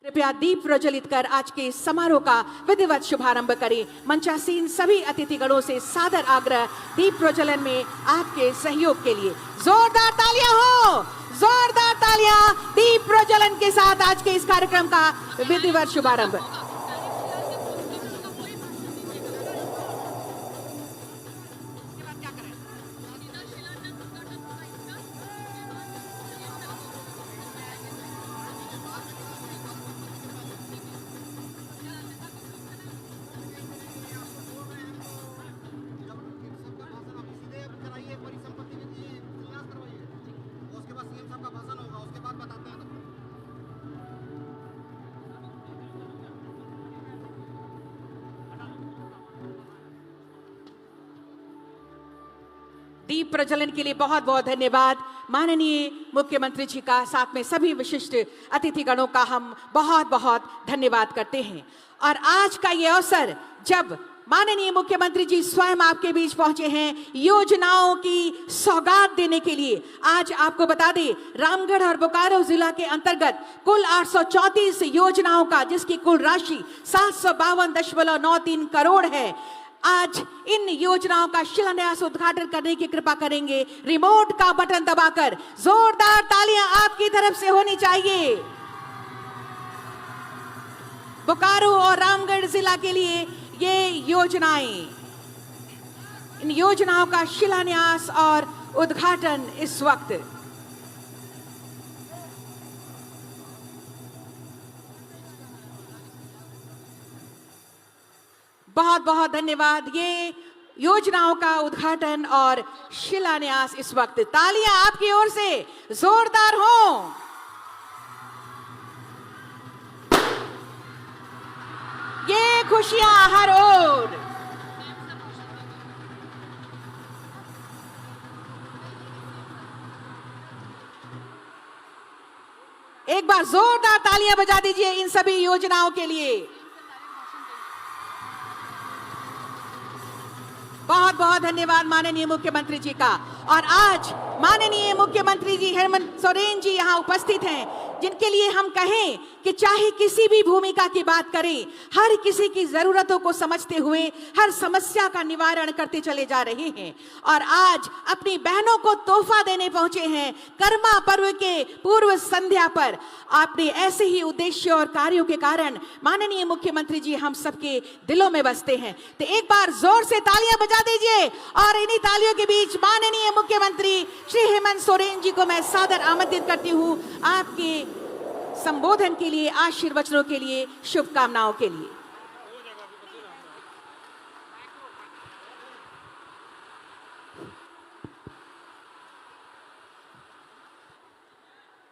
कृपया दीप प्रज्वलित कर आज के समारोह का विधिवत शुभारंभ करें। मंचासीन सभी अतिथिगणों से सादर आग्रह, दीप प्रज्वलन में आपके सहयोग के लिए जोरदार तालियां हो, जोरदार तालियां दीप प्रज्वलन के साथ आज के इस कार्यक्रम का विधिवत शुभारंभ। दीप प्रज्वलन के लिए बहुत बहुत धन्यवाद माननीय मुख्यमंत्री जी का, साथ में सभी विशिष्ट अतिथिगणों का हम बहुत बहुत धन्यवाद करते हैं। और आज का ये अवसर जब माननीय मुख्यमंत्री जी स्वयं आपके बीच पहुंचे हैं योजनाओं की सौगात देने के लिए। आज आपको बता दें, रामगढ़ और बोकारो जिला के अंतर्गत कुल 834 योजनाओं का, जिसकी कुल राशि 752.93 करोड़ है। आज इन योजनाओं का शिलान्यास उद्घाटन करने की कृपा करेंगे रिमोट का बटन दबाकर। जोरदार तालियां आपकी तरफ से होनी चाहिए। बोकारो और रामगढ़ जिला के लिए ये योजनाएं, इन योजनाओं का शिलान्यास और उद्घाटन इस वक्त बहुत बहुत धन्यवाद। ये योजनाओं का उद्घाटन और शिलान्यास इस वक्त, तालियां आपकी ओर से जोरदार हो। ये खुशियां हर ओर। एक बार जोरदार तालियां बजा दीजिए इन सभी योजनाओं के लिए। बहुत बहुत धन्यवाद माननीय मुख्यमंत्री जी का। और आज माननीय मुख्यमंत्री जी हेमंत सोरेन जी यहाँ उपस्थित हैं, जिनके लिए हम कहें कि चाहे किसी भी भूमिका की बात करें, हर किसी की जरूरतों को समझते हुए हर समस्या का निवारण करते चले जा रहे हैं। और आज अपनी बहनों को तोहफा देने पहुंचे हैं कर्मा पर्व के पूर्व संध्या पर। आपने ऐसे ही उद्देश्य और कार्यों के कारण माननीय मुख्यमंत्री जी हम सबके दिलों में बसते हैं। तो एक बार जोर से तालियां बजा दीजिए। और इन्हीं तालियों के बीच माननीय मुख्यमंत्री श्री हेमंत सोरेन जी को मैं सादर आमंत्रित करती हूं आपके संबोधन के लिए, आशीर्वचनों के लिए, शुभकामनाओं के लिए।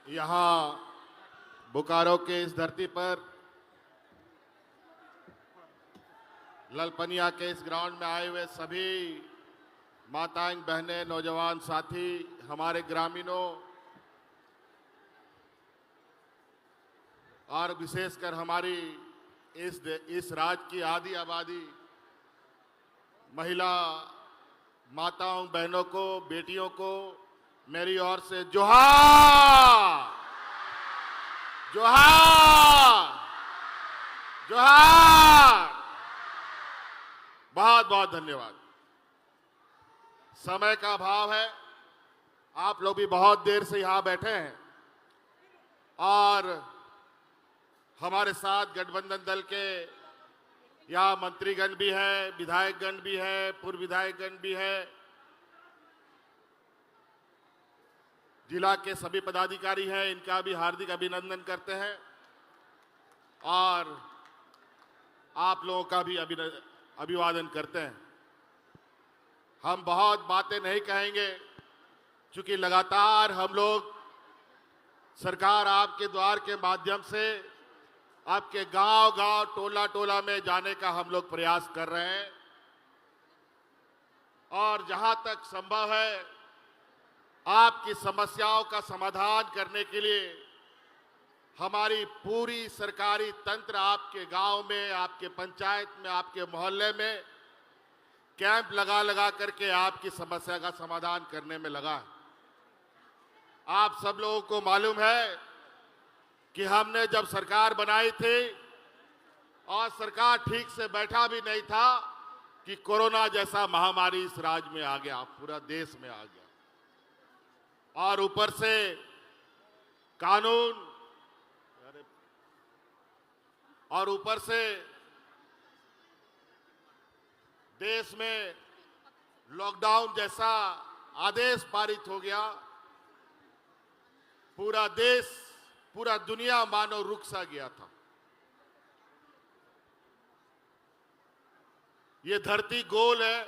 यहाँ बोकारो के इस धरती पर ललपनिया के इस ग्राउंड में आए हुए सभी माताएं, बहनें, नौजवान साथी, हमारे ग्रामीणों और विशेषकर हमारी इस राज्य की आधी आबादी महिला माताओं, बहनों को, बेटियों को मेरी ओर से जोहार, जोहार, जोहार। बहुत बहुत धन्यवाद। समय का अभाव है, आप लोग भी बहुत देर से यहां बैठे हैं और हमारे साथ गठबंधन दल के यहाँ मंत्रीगण भी है, विधायकगण भी है, पूर्व विधायकगण भी है, जिला के सभी पदाधिकारी हैं, इनका भी हार्दिक अभिनंदन करते हैं और आप लोगों का भी अभिवादन करते हैं। हम बहुत बातें नहीं कहेंगे, क्योंकि लगातार हम लोग सरकार आपके द्वार के माध्यम से आपके गांव-गांव, टोला-टोला में जाने का हम लोग प्रयास कर रहे हैं और जहां तक संभव है आपकी समस्याओं का समाधान करने के लिए हमारी पूरी सरकारी तंत्र आपके गांव में, आपके पंचायत में, आपके मोहल्ले में कैंप लगा करके आपकी समस्या का समाधान करने में लगा है। आप सब लोगों को मालूम है कि हमने जब सरकार बनाई थी और सरकार ठीक से बैठा भी नहीं था कि कोरोना जैसा महामारी इस राज्य में आ गया, पूरा देश में आ गया। और ऊपर से कानून और ऊपर से देश में लॉकडाउन जैसा आदेश पारित हो गया। पूरा देश, पूरा दुनिया मानो रुक सा गया था। ये धरती गोल है,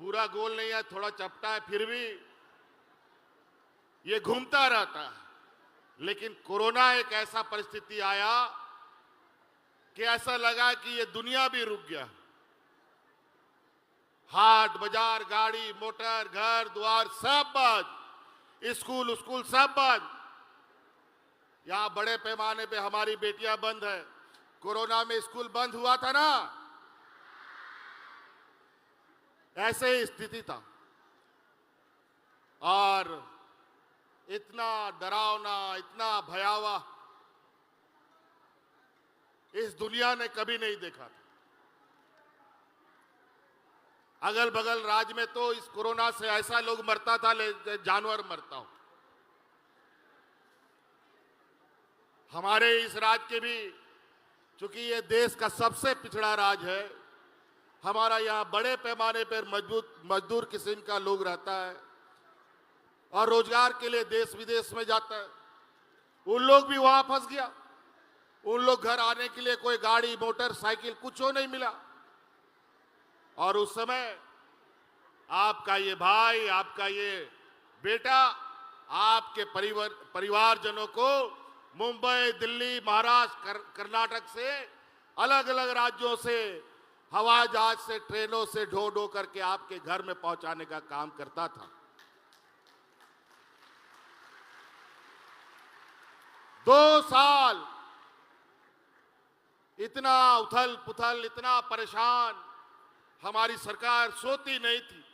पूरा गोल नहीं है, थोड़ा चपटा है, फिर भी ये घूमता रहता है। लेकिन कोरोना एक ऐसा परिस्थिति आया कि ऐसा लगा कि ये दुनिया भी रुक गया। हाट बाजार, गाड़ी मोटर, घर द्वार सब बंद, स्कूल सब बंद। यहां बड़े पैमाने पे हमारी बेटियां बंद है। कोरोना में स्कूल बंद हुआ था ना, ऐसे ही स्थिति था। और इतना डरावना, इतना भयावह इस दुनिया ने कभी नहीं देखा था। अगल बगल राज्य में तो इस कोरोना से ऐसा लोग मरता था जानवर मरता हो। हमारे इस राज्य के भी, चूंकि ये देश का सबसे पिछड़ा राज्य है, हमारा यहाँ बड़े पैमाने पर मजदूर किस्म का लोग रहता है और रोजगार के लिए देश विदेश में जाता है। उन लोग भी वहां फंस गया। उन लोग घर आने के लिए कोई गाड़ी मोटर साइकिल कुछ नहीं मिला। और उस समय आपका ये भाई, आपका ये बेटा, आपके परिवारजनों को मुंबई, दिल्ली, महाराष्ट्र, कर्नाटक से, अलग अलग राज्यों से हवाई जहाज से, ट्रेनों से ढो ढो करके आपके घर में पहुंचाने का काम करता था। 2 साल इतना उथल पुथल, इतना परेशान, हमारी सरकार सोती नहीं थी।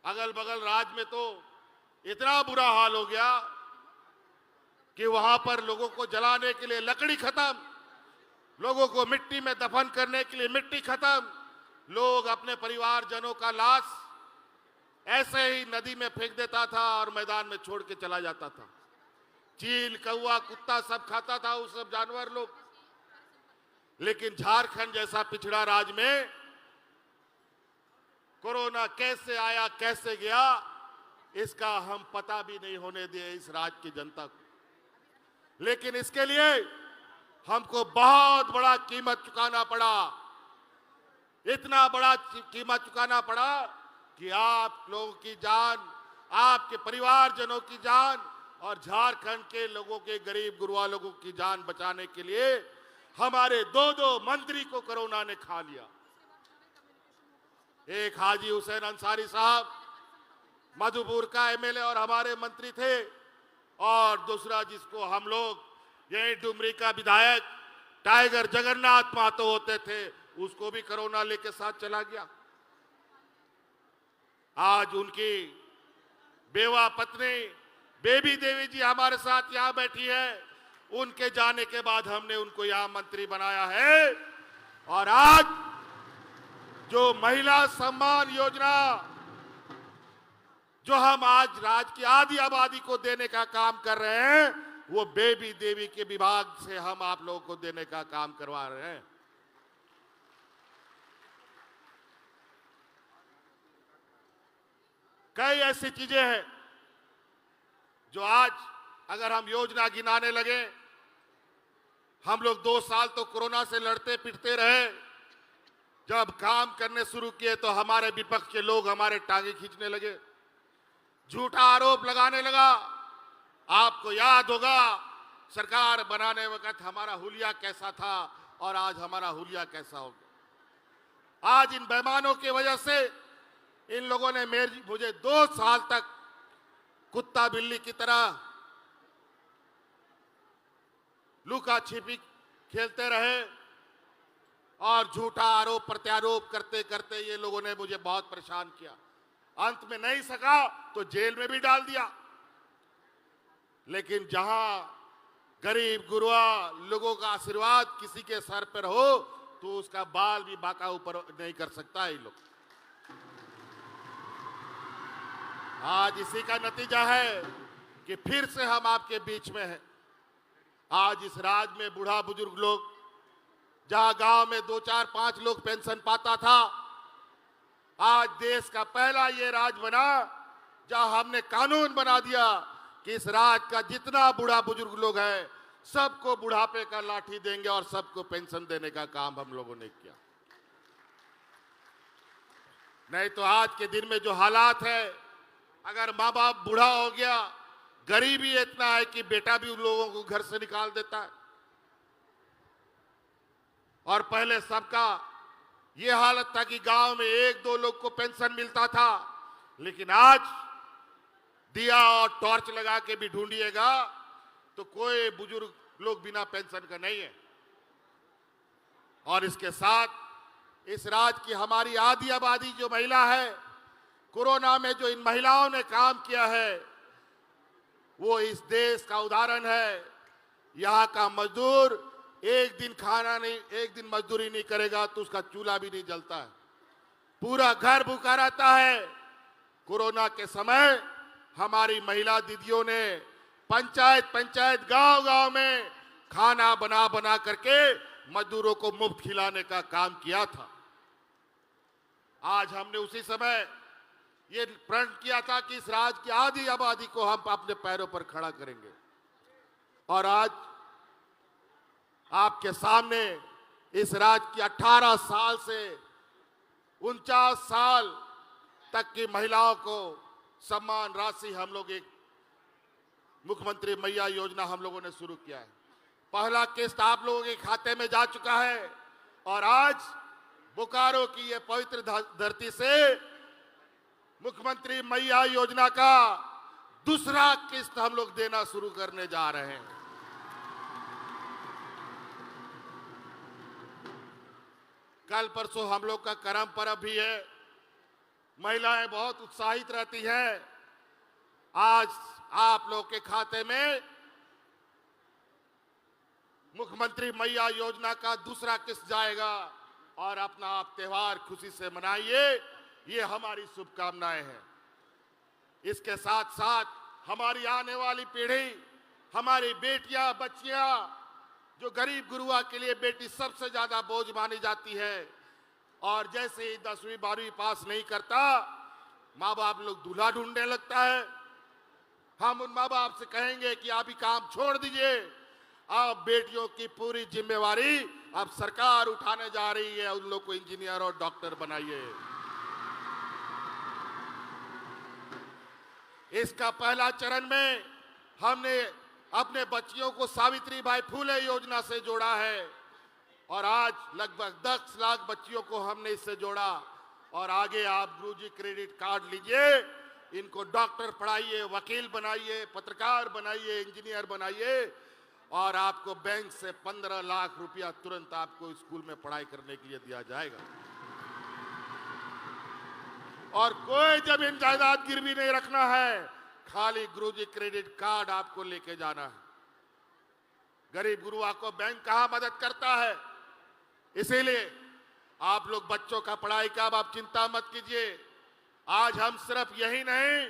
अगल बगल राज्य में तो इतना बुरा हाल हो गया कि वहां पर लोगों को जलाने के लिए लकड़ी खत्म, लोगों को मिट्टी में दफन करने के लिए मिट्टी खत्म। लोग अपने परिवारजनों का लाश ऐसे ही नदी में फेंक देता था और मैदान में छोड़ के चला जाता था। चील, कौवा, कुत्ता सब खाता था वो सब जानवर लोग। लेकिन झारखंड जैसा पिछड़ा राज्य में कोरोना कैसे आया, कैसे गया, इसका हम पता भी नहीं होने दिए इस राज्य की जनता को। लेकिन इसके लिए हमको बहुत बड़ा कीमत चुकाना पड़ा। इतना बड़ा कीमत चुकाना पड़ा कि आप लोगों की जान, आपके परिवारजनों की जान और झारखंड के लोगों के, गरीब गुरबा लोगों की जान बचाने के लिए हमारे 2 मंत्री को कोरोना ने खा लिया। एक हाजी हुसैन अंसारी साहब मधुपुर का एमएलए और हमारे मंत्री थे, और दूसरा जिसको हम लोग यही डुमरी का विधायक टाइगर जगन्नाथ महतो होते थे, उसको भी कोरोना लेके साथ चला गया। आज उनकी बेवा पत्नी बेबी देवी जी हमारे साथ यहां बैठी है। उनके जाने के बाद हमने उनको यहां मंत्री बनाया है। और आज जो महिला सम्मान योजना जो हम आज राज्य की आधी आबादी को देने का काम कर रहे हैं, वो बेबी देवी के विभाग से हम आप लोगों को देने का काम करवा रहे हैं। कई ऐसी चीजें हैं जो आज अगर हम योजना गिनाने लगे, हम लोग 2 साल तो कोरोना से लड़ते पिटते रहे। जब काम करने शुरू किए तो हमारे विपक्ष के लोग हमारे टांगे खींचने लगे, झूठा आरोप लगाने लगा। आपको याद होगा सरकार बनाने वक्त हमारा हुलिया कैसा था और आज हमारा हुलिया कैसा होगा। आज इन बेईमानों की वजह से इन लोगों ने मुझे 2 साल तक कुत्ता बिल्ली की तरह लुका छिपी खेलते रहे और झूठा आरोप प्रत्यारोप करते करते ये लोगों ने मुझे बहुत परेशान किया। अंत में नहीं सका तो जेल में भी डाल दिया। लेकिन जहां गरीब गुरुआ लोगों का आशीर्वाद किसी के सर पर हो तो उसका बाल भी बाका ऊपर नहीं कर सकता है ये लोग। आज इसी का नतीजा है कि फिर से हम आपके बीच में हैं। आज इस राज्य में बूढ़ा बुजुर्ग लोग, जहां गांव में 2, 4, 5 लोग पेंशन पाता था, आज देश का पहला ये राज्य बना जहां हमने कानून बना दिया कि इस राज्य का जितना बूढ़ा बुजुर्ग लोग हैं सबको बुढ़ापे का लाठी देंगे और सबको पेंशन देने का काम हम लोगों ने किया। नहीं तो आज के दिन में जो हालात है, अगर माँ बाप बूढ़ा हो गया, गरीबी इतना है कि बेटा भी उन लोगों को घर से निकाल देता है। और पहले सबका ये हालत था कि गांव में 1-2 लोग को पेंशन मिलता था, लेकिन आज दिया और टॉर्च लगा के भी ढूंढिएगा तो कोई बुजुर्ग लोग बिना पेंशन का नहीं है। और इसके साथ इस राज्य की हमारी आधी आबादी जो महिला है, कोरोना में जो इन महिलाओं ने काम किया है वो इस देश का उदाहरण है। यहाँ का मजदूर एक दिन मजदूरी नहीं करेगा तो उसका चूल्हा भी नहीं जलता है, पूरा घर भूखा रहता है। कोरोना के समय हमारी महिला दीदियों ने पंचायत गांव में खाना बना करके मजदूरों को मुफ्त खिलाने का काम किया था। आज हमने उसी समय ये प्रण किया था कि इस राज्य की आधी आबादी को हम अपने पैरों पर खड़ा करेंगे। और आज आपके सामने इस राज्य की 18 साल से 49 साल तक की महिलाओं को सम्मान राशि हम लोग एक मुख्यमंत्री मैया योजना हम लोगों ने शुरू किया है। पहला किस्त आप लोगों के खाते में जा चुका है और आज बोकारो की ये पवित्र धरती से मुख्यमंत्री मैया योजना का दूसरा किस्त हम लोग देना शुरू करने जा रहे हैं। कल परसों हम लोग का करम पर्व भी है। महिलाएं बहुत उत्साहित रहती हैं। आज आप लोग के खाते में मुख्यमंत्री मैया योजना का दूसरा किस्त जाएगा और अपना आप त्योहार खुशी से मनाइए, ये हमारी शुभकामनाएं हैं। इसके साथ साथ हमारी आने वाली पीढ़ी, हमारी बेटियां बच्चियां, जो गरीब गुरुआ के लिए बेटी सबसे ज्यादा बोझ मानी जाती है, और जैसे ही 10वीं 12वीं पास नहीं करता माँ बाप लोग दूल्हा ढूंढने लगता है। हम उन माँ बाप से कहेंगे कि आप ही काम छोड़ दीजिए, आप बेटियों की पूरी जिम्मेवारी अब सरकार उठाने जा रही है, उन लोग को इंजीनियर और डॉक्टर बनाइए। इसका पहला चरण में हमने अपने बच्चियों को सावित्रीबाई फुले योजना से जोड़ा है और आज लगभग 10 लाख बच्चियों को हमने इससे जोड़ा। और आगे आप गुरुजी क्रेडिट कार्ड लीजिए, इनको डॉक्टर पढ़ाइए, वकील बनाइए, पत्रकार बनाइए, इंजीनियर बनाइए और आपको बैंक से 15 लाख रुपया तुरंत आपको स्कूल में पढ़ाई करने के लिए दिया जाएगा। और कोई जमीन जायदाद गिरवी नहीं रखना है, खाली गुरुजी क्रेडिट कार्ड आपको लेके जाना है। गरीब गुरुआ को बैंक कहां मदद करता है, इसीलिए आप लोग बच्चों का पढ़ाई का अब आप चिंता मत कीजिए। आज हम सिर्फ यही नहीं,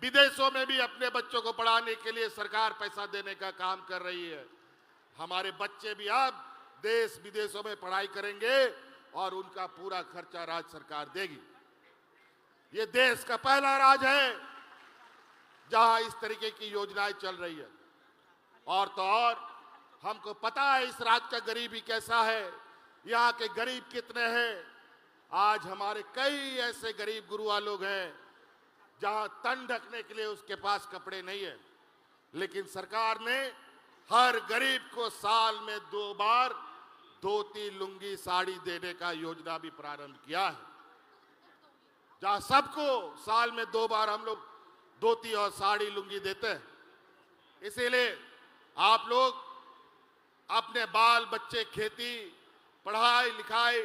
विदेशों में भी अपने बच्चों को पढ़ाने के लिए सरकार पैसा देने का काम कर रही है। हमारे बच्चे भी अब देश विदेशों में पढ़ाई करेंगे और उनका पूरा खर्चा राज्य सरकार देगी। ये देश का पहला राज्य है जहां इस तरीके की योजनाएं चल रही है। और तो और हमको पता है इस राज्य का गरीबी कैसा है, यहाँ के गरीब कितने हैं। आज हमारे कई ऐसे गरीब गुरुआ लोग हैं जहां तन ढकने के लिए उसके पास कपड़े नहीं है, लेकिन सरकार ने हर गरीब को साल में 2 बार धोती लुंगी साड़ी देने का योजना भी प्रारंभ किया है, जहां सबको साल में 2 बार हम लोग धोती और साड़ी लुंगी देते हैं। इसीलिए आप लोग अपने बाल बच्चे, खेती, पढ़ाई लिखाई,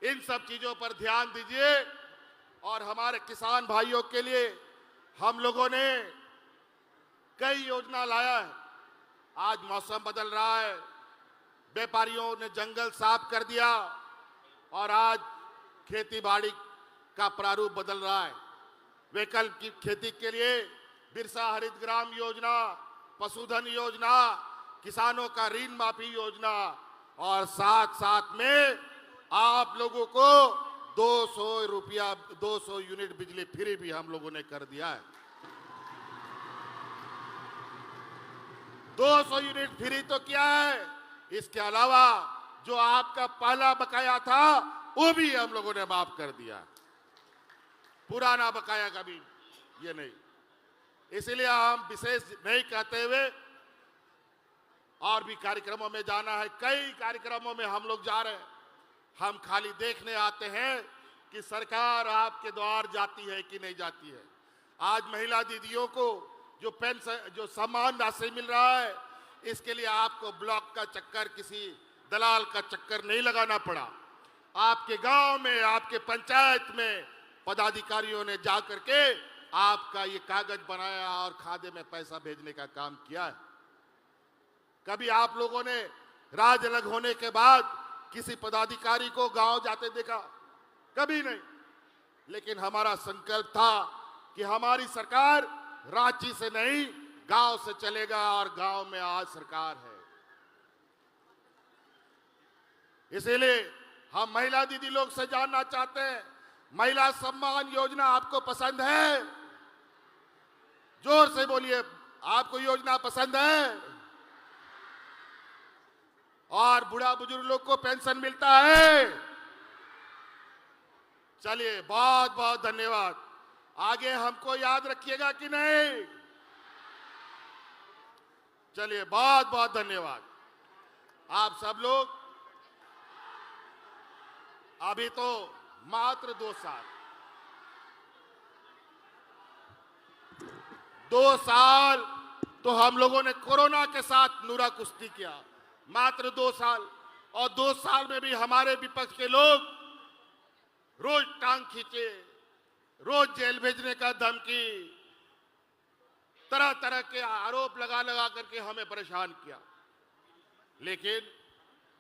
इन सब चीजों पर ध्यान दीजिए। और हमारे किसान भाइयों के लिए हम लोगों ने कई योजना लाया है। आज मौसम बदल रहा है, व्यापारियों ने जंगल साफ कर दिया और आज खेती बाड़ी का प्रारूप बदल रहा है। वैकल्पिक खेती के लिए बिरसा हरित ग्राम योजना, पशुधन योजना, किसानों का ऋण माफी योजना और साथ साथ में आप लोगों को 200 यूनिट बिजली फ्री भी हम लोगों ने कर दिया है। 200 यूनिट फ्री तो क्या है, इसके अलावा जो आपका पहला बकाया था वो भी हम लोगों ने माफ कर दिया। पुराना बकाया का भी ये नहीं। इसलिए हम विशेष नहीं कहते हुए और भी कार्यक्रमों में जाना है। कई कार्यक्रमों में हम लोग जा रहे हैं। हम खाली देखने आते हैं कि सरकार आपके द्वार जाती है कि नहीं जाती है। आज महिला दीदियों को जो पेंशन, जो सम्मान राशि मिल रहा है, इसके लिए आपको ब्लॉक का चक्कर, किसी दलाल का चक्कर नहीं लगाना पड़ा। आपके गांव में, आपके पंचायत में पदाधिकारियों ने जा करके आपका ये कागज बनाया और खाते में पैसा भेजने का काम किया है। कभी आप लोगों ने राज अलग होने के बाद किसी पदाधिकारी को गांव जाते देखा? कभी नहीं। लेकिन हमारा संकल्प था कि हमारी सरकार रांची से नहीं, गांव से चलेगा और गांव में आज सरकार है। इसीलिए हम महिला दीदी लोग से जानना चाहते हैं, महिला सम्मान योजना आपको पसंद है? जोर से बोलिए, आपको योजना पसंद है? और बूढ़ा बुजुर्ग लोग को पेंशन मिलता है? चलिए, बहुत बहुत धन्यवाद। आगे हमको याद रखिएगा कि नहीं? चलिए, बहुत बहुत धन्यवाद। आप सब लोग अभी तो मात्र 2 साल तो हम लोगों ने कोरोना के साथ नूरा कुश्ती किया। मात्र 2 साल, और 2 साल में भी हमारे विपक्ष के लोग रोज टांग खींचे, रोज जेल भेजने का धमकी, तरह तरह के आरोप लगा लगा करके हमें परेशान किया। लेकिन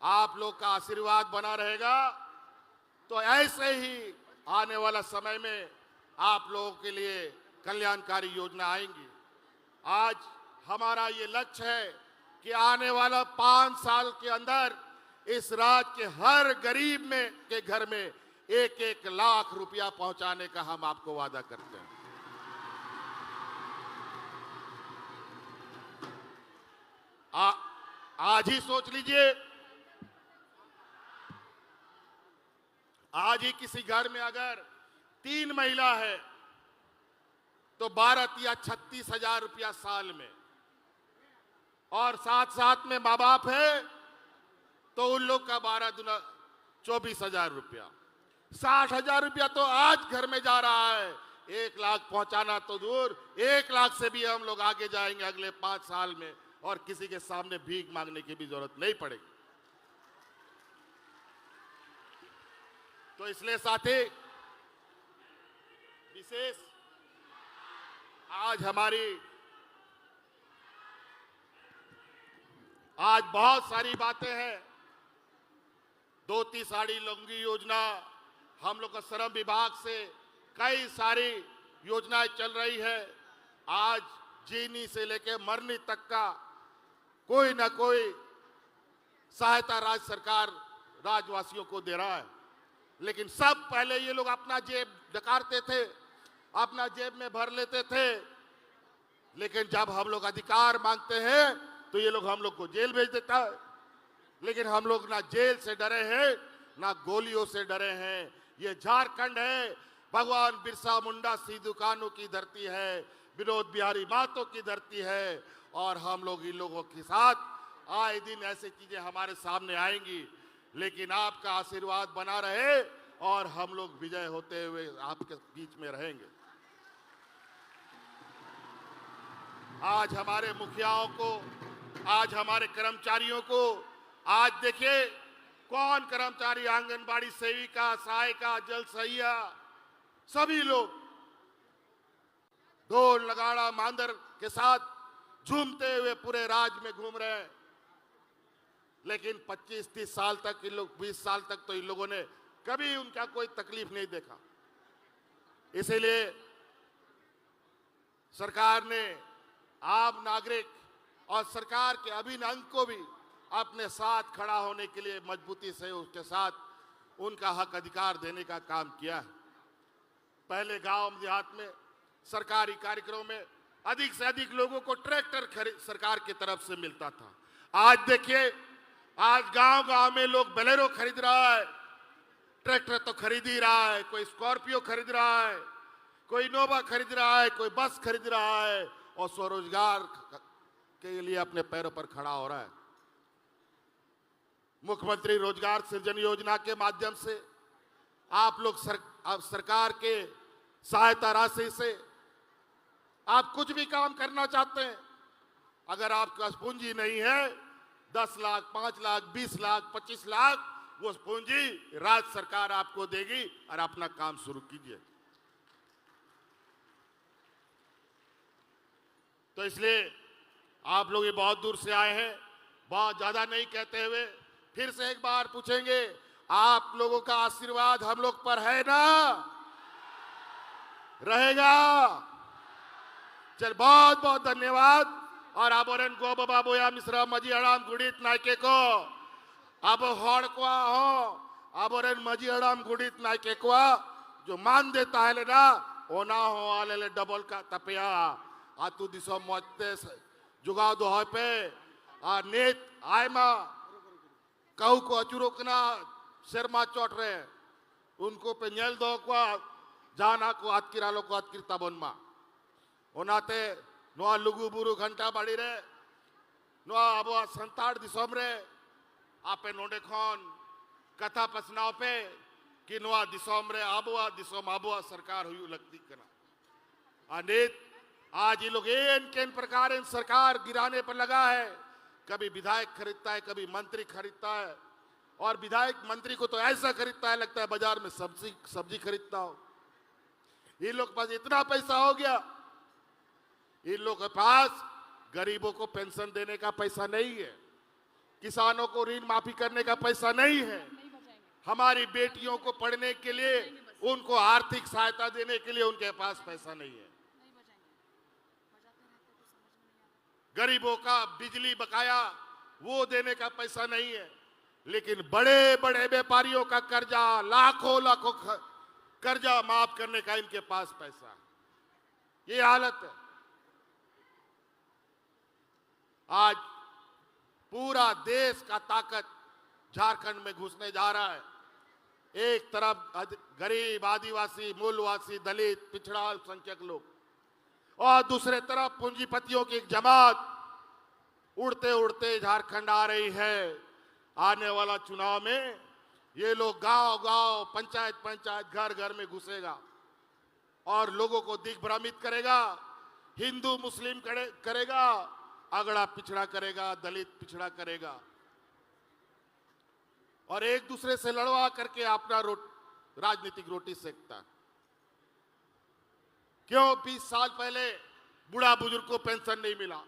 आप लोग का आशीर्वाद बना रहेगा तो ऐसे ही आने वाला समय में आप लोगों के लिए कल्याणकारी योजना आएंगी। आज हमारा ये लक्ष्य है कि आने वाला 5 साल के अंदर इस राज्य के हर गरीब में के घर में 1-1 लाख रुपया पहुंचाने का हम आपको वादा करते हैं। आज ही सोच लीजिए, आज ही किसी घर में अगर 3 महिला है तो 12 या 36 हजार रुपया साल में, और साथ साथ में माँ बाप है तो उन लोग का 12 दूना 24 हजार रुपया, 60 हजार रुपया तो आज घर में जा रहा है। 1 लाख पहुंचाना तो दूर, 1 लाख से भी हम लोग आगे जाएंगे अगले 5 साल में, और किसी के सामने भीख मांगने की भी जरूरत नहीं पड़ेगी। तो इसलिए साथी, विशेष आज बहुत सारी बातें हैं। धोती साड़ी लुंगी योजना, हम लोग का श्रम विभाग से कई सारी योजनाएं चल रही है। आज जीनी से लेके मरनी तक का कोई ना कोई सहायता राज्य सरकार राज्यवासियों को दे रहा है। लेकिन सब पहले ये लोग अपना जेब डकारते थे, अपना जेब में भर लेते थे। लेकिन जब हम लोग अधिकार मांगते हैं तो ये लोग हम लोग को जेल भेज देता है। लेकिन हम लोग ना जेल से डरे हैं, ना गोलियों से डरे हैं। ये झारखंड है, भगवान बिरसा मुंडा सिद्धू कान्हू की धरती है, विनोद बिहारी महतो की धरती है, और हम लोग इन लोगों के साथ आए दिन ऐसी चीजें हमारे सामने आएंगी। लेकिन आपका आशीर्वाद बना रहे और हम लोग विजय होते हुए आपके बीच में रहेंगे। आज हमारे मुखियाओं को, आज हमारे कर्मचारियों को, आज देखिए कौन कर्मचारी, आंगनबाड़ी सेविका, सहायिका, जल सहिया, सभी लोग ढोल नगाड़ा मांदर के साथ झूमते हुए पूरे राज्य में घूम रहे हैं। लेकिन 25-30 साल तक इन लोग 20 साल तक तो इन लोगों ने कभी उनका कोई तकलीफ नहीं देखा। इसीलिए सरकार ने आम नागरिक और सरकार के अभिन्न अंग को भी अपने साथ खड़ा होने के लिए मजबूती से उसके साथ उनका हक अधिकार देने का काम किया है। पहले गांव देहात में सरकारी कार्यक्रमों में अधिक से अधिक लोगों को ट्रैक्टर सरकार की तरफ से मिलता था। आज देखिए, आज गांव-गांव में लोग बोलेरो खरीद रहा है, ट्रैक्टर तो खरीद ही रहा है, कोई स्कॉर्पियो खरीद रहा है, कोई इनोवा खरीद रहा है, कोई बस खरीद रहा है और स्वरोजगार के लिए अपने पैरों पर खड़ा हो रहा है। मुख्यमंत्री रोजगार सृजन योजना के माध्यम से आप लोग सरकार के सहायता राशि से आप कुछ भी काम करना चाहते हैं, अगर आपके पास पूंजी नहीं है, 10 लाख, 5 लाख, 20 लाख, 25 लाख, वो पूंजी राज्य सरकार आपको देगी और अपना काम शुरू कीजिए। तो इसलिए आप लोग ये बहुत दूर से आए हैं, बहुत ज्यादा नहीं कहते हुए फिर से एक बार पूछेंगे, आप लोगों का आशीर्वाद हम लोग पर है ना? रहेगा? चल, बहुत बहुत धन्यवाद। और आबोरन गो बाबा बोया मिश्रा मजी अड़ाम गुड़ित नायके को अब हड़ को हो आबोरन मजी अड़ाम गुड़ित नायके को जो मान देता है लेना ओना हो आले ले डबल का तपिया आतु दिसो मौते जुगाव दो पे आ नेत आयमा कहू को अचुरोकना शर्मा चोट रहे उनको पे नेल दो को जाना को आतकिरालो को आतकिरता बोनमा ओनाते नोआ लुगु बुरु घंटा बाड़ी रे नोआ आबो संताड़ दिसोम रे आपे नोडे खन कथा पसनाव पे कि नोआ दिसोम रे आबुआ दिसोम आबुआ सरकार हुई लगती कना अनेक आज ये लोग केन प्रकार इन सरकार गिराने पर लगा है। कभी विधायक खरीदता है, कभी मंत्री खरीदता है और विधायक मंत्री को तो ऐसा खरीदता है लगता है बाजार में सब्जी खरीदता हो। इन लोग के पास इतना पैसा हो गया, इन लोग के पास गरीबों को पेंशन देने का पैसा नहीं है, किसानों को ऋण माफी करने का पैसा नहीं है, हमारी बेटियों को पढ़ने के लिए उनको आर्थिक सहायता देने के लिए उनके पास पैसा नहीं है, गरीबों का बिजली बकाया वो देने का पैसा नहीं है। लेकिन बड़े बड़े व्यापारियों का कर्जा लाखों लाखों कर्जा माफ करने का इनके पास पैसा है। ये हालत है। आज पूरा देश का ताकत झारखंड में घुसने जा रहा है। एक तरफ गरीब, आदिवासी, मूलवासी, दलित, पिछड़ा, अल्पसंख्यक लोग और दूसरे तरफ पूंजीपतियों की एक जमात उड़ते उड़ते झारखंड आ रही है। आने वाला चुनाव में ये लोग गांव गांव, पंचायत पंचायत, घर घर में घुसेगा और लोगों को दिग्भ्रमित करेगा, हिंदू मुस्लिम करेगा, अगड़ा पिछड़ा करेगा, दलित पिछड़ा करेगा और एक दूसरे से लड़वा करके अपना राजनीतिक रोटी सेकता। क्यों 20 साल पहले बूढ़ा बुजुर्ग को पेंशन नहीं मिला?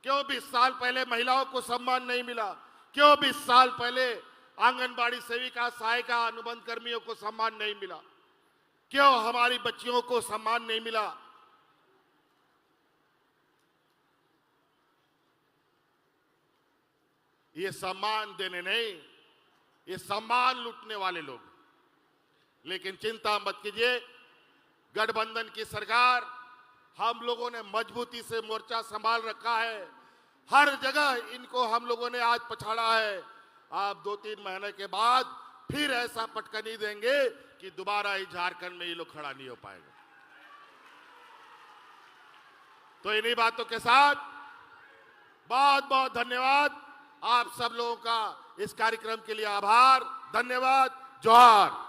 क्यों 20 साल पहले महिलाओं को सम्मान नहीं मिला? क्यों 20 साल पहले आंगनबाड़ी सेविका, सहायिका, अनुबंध कर्मियों को सम्मान नहीं मिला? क्यों हमारी बच्चियों को सम्मान नहीं मिला? ये सम्मान देने नहीं, ये सम्मान लूटने वाले लोग। लेकिन चिंता मत कीजिए, गठबंधन की सरकार, हम लोगों ने मजबूती से मोर्चा संभाल रखा है। हर जगह इनको हम लोगों ने आज पछाड़ा है। आप 2-3 महीने के बाद फिर ऐसा पटकनी देंगे कि दोबारा ही झारखंड में ये लोग खड़ा नहीं हो पाएगा। तो इन्हीं बातों के साथ बहुत बहुत धन्यवाद। आप सब लोगों का इस कार्यक्रम के लिए आभार, धन्यवाद, जोहार।